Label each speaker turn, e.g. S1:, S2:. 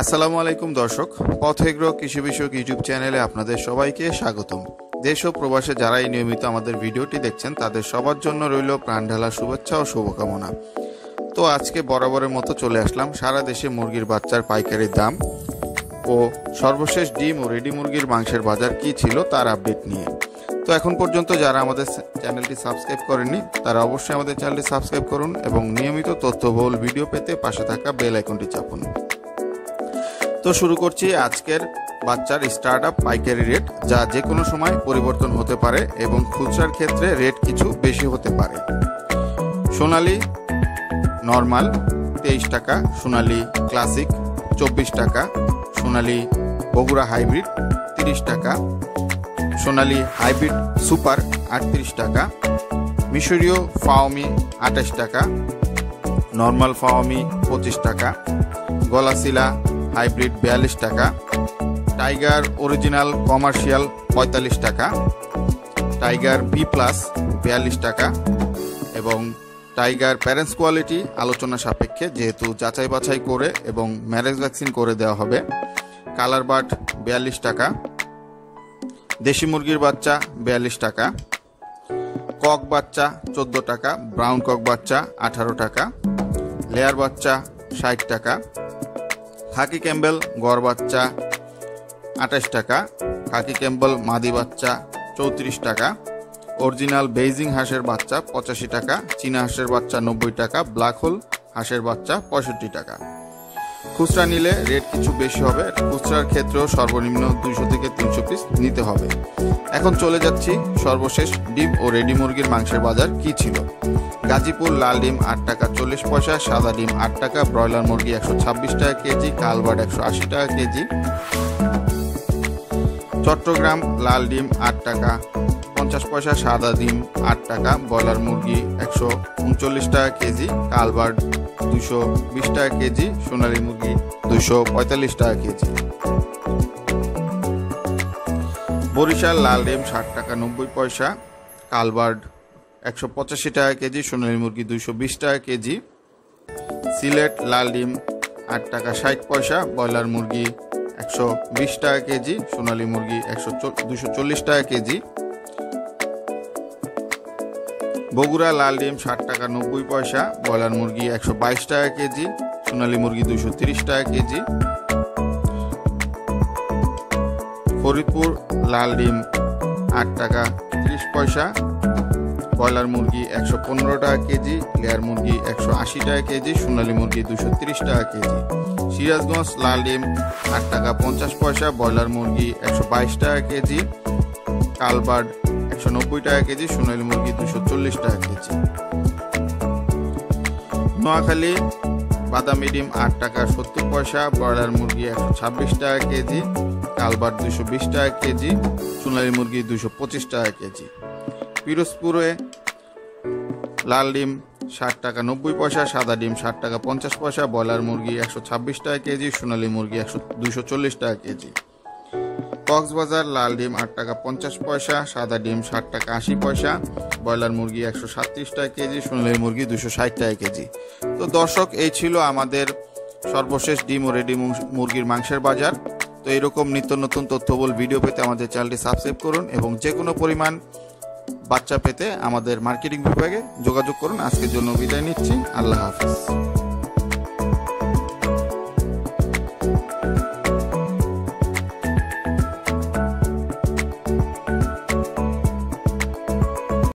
S1: আসসালামু আলাইকুম দর্শক, পথ এগ্রো কৃষি বিষয়ক ইউটিউব চ্যানেলে আপনাদের সবাইকে স্বাগতম। দেশ ও প্রবাসে যারাই নিয়মিত আমাদের ভিডিওটি দেখছেন তাদের সবার জন্য রইল প্রাণঢালা শুভেচ্ছা ও শুভকামনা। তো আজকে বরাবরের মতো চলে আসলাম সারা দেশে মুরগির বাচ্চার পাইকারি দাম ও সর্বশেষ ডিম ও রেডি মুরগির মাংসের বাজার কি ছিল তার আপডেট নিয়ে। তো এখন পর্যন্ত যারা আমাদের চ্যানেলটি সাবস্ক্রাইব করেননি তারা অবশ্যই আমাদের চ্যানেলটি সাবস্ক্রাইব করুন এবং নিয়মিত তথ্যবহুল ভিডিও পেতে পাশে থাকা বেল আইকনটি চাপুন। তো শুরু করছি আজকের বাচ্চার স্টার্টআপ পাইকারি রেট, যা যে কোনো সময় পরিবর্তন হতে পারে এবং খুচরার ক্ষেত্রে রেট কিছু বেশি হতে পারে। সোনালী নর্মাল 23 টাকা, সোনালী ক্লাসিক 24 টাকা, সোনালী বগুড়া হাইব্রিড 30 টাকা, সোনালী হাইব্রিড সুপার 38 টাকা, মিশরীয় ফাওমি 28 টাকা, নর্মাল ফাওমি 25 টাকা, গলাশিলা হাইব্রিড 42 টাকা, টাইগার অরিজিনাল কমার্শিয়াল 45 টাকা, টাইগার বি প্লাস 42 টাকা এবং টাইগার প্যারেন্টস কোয়ালিটি আলোচনা সাপেক্ষে যেহেতু যাচাই বাছাই করে এবং ম্যারেজ ভ্যাকসিন করে দেওয়া হবে, কালার বাট 42 টাকা, দেশি মুরগির বাচ্চা 42 টাকা, কক বাচ্চা 14 টাকা, ব্রাউন কক বাচ্চা 18 টাকা, লেয়ার বাচ্চা 60 টাকা, খাকি ক্যাম্বেল গড় বাচ্চা 28 টাকা, খাকি ক্যাম্বেল মাদি বাচ্চা 34 টাকা, অরিজিনাল বেইজিং হাঁসের বাচ্চা 85 টাকা, চীনা হাঁসের বাচ্চা 90 টাকা, ব্ল্যাক হোল হাঁসের বাচ্চা 65 টাকা। খুচরা নিলে রেট কিছু বেশি হবে, খুচরার ক্ষেত্রেও সর্বনিম্ন 200 থেকে 300 পিস নিতে হবে। এখন চলে যাচ্ছি সর্বশেষ ডিম ও রেডি মুরগির মাংসের বাজার কি ছিল। গাজীপুর লাল ডিম 8 টাকা 40 পয়সা, সাদা ডিম 8 টাকা, ব্রয়লার মুরগি 126 টাকা কেজি, কালবার্ড 180 টাকা কেজি। চট্টগ্রাম লাল ডিম 8 টাকা 50 পয়সা, সাদা ডিম 8 টাকা, ব্রয়লার মুরগি 139 টাকা কেজি, কালবার্ড 220 টাকা কেজি, সোনালী মুরগি 245 টাকা কেজি। বরিশাল লাল ডিম 60 টাকা 90 পয়সা, কালবার্ড 185 টাকা কেজি, সোনালী মুরগি 220 টাকা কেজি। সিলেট লাল ডিম 8 টাকা 60 পয়সা, ব্রয়লার মুরগি 120 টাকা কেজি, সোনালী মুরগি 240 টাকা কেজি। বগুড়া লাল ডিম 60 টাকা 90 পয়সা, ব্রয়লার মুরগি 122 টাকা কেজি, সোনালী মুরগি 230 টাকা কেজি। ফরিদপুর লাল ডিম 8 টাকা 30 পয়সা, ব্রয়লার মুরগি 115 টাকা কেজি, লেয়ার মুরগি 180 টাকা কেজি, সোনালী মুরগি 230 টাকা কেজি। সিরাজগঞ্জ লাল ডিম 8 টাকা 50 পয়সা, ব্রয়লার মুরগি 122 টাকা কেজি, কালবার্ড 190 টাকা কেজি, সোনালী মুরগি 240 টাকা কেজি। নোয়াখালী বাদামি ডিম 8 টাকা 70 পয়সা, ব্রয়লার মুরগি 126 টাকা কেজি, কালবার্ড 220 টাকা কেজি, সোনালী মুরগি 225 টাকা কেজি। পিরোজপুরে লাল ডিম 60 টাকা 90 পয়সা, সাদা ডিম 60 টাকা 50 পয়সা, ব্রয়লার মুরগি 126 টাকা কেজি, সোনালী মুরগি 240 টাকা কেজি। কক্সবাজার লাল ডিম 8 টাকা 50 পয়সা, সাদা ডিম 60 টাকা 80 পয়সা, ব্রয়লার মুরগি 137 টাকা কেজি, সোনালী মুরগি 260 টাকা কেজি। তো দর্শক, এই ছিল আমাদের সর্বশেষ ডিম ও রেডি মুরগির মাংসের বাজার। তো এরকম নিত্য নতুন তথ্যবহুল ভিডিও পেতে আমাদের চ্যানেলটি সাবস্ক্রাইব করুন এবং যে কোনো পরিমাণ বাচ্চা পেতে আমাদের মার্কেটিং বিভাগে যোগাযোগ করুন। আজকের জন্য বিদায় নিচ্ছি, আল্লাহ হাফিজ।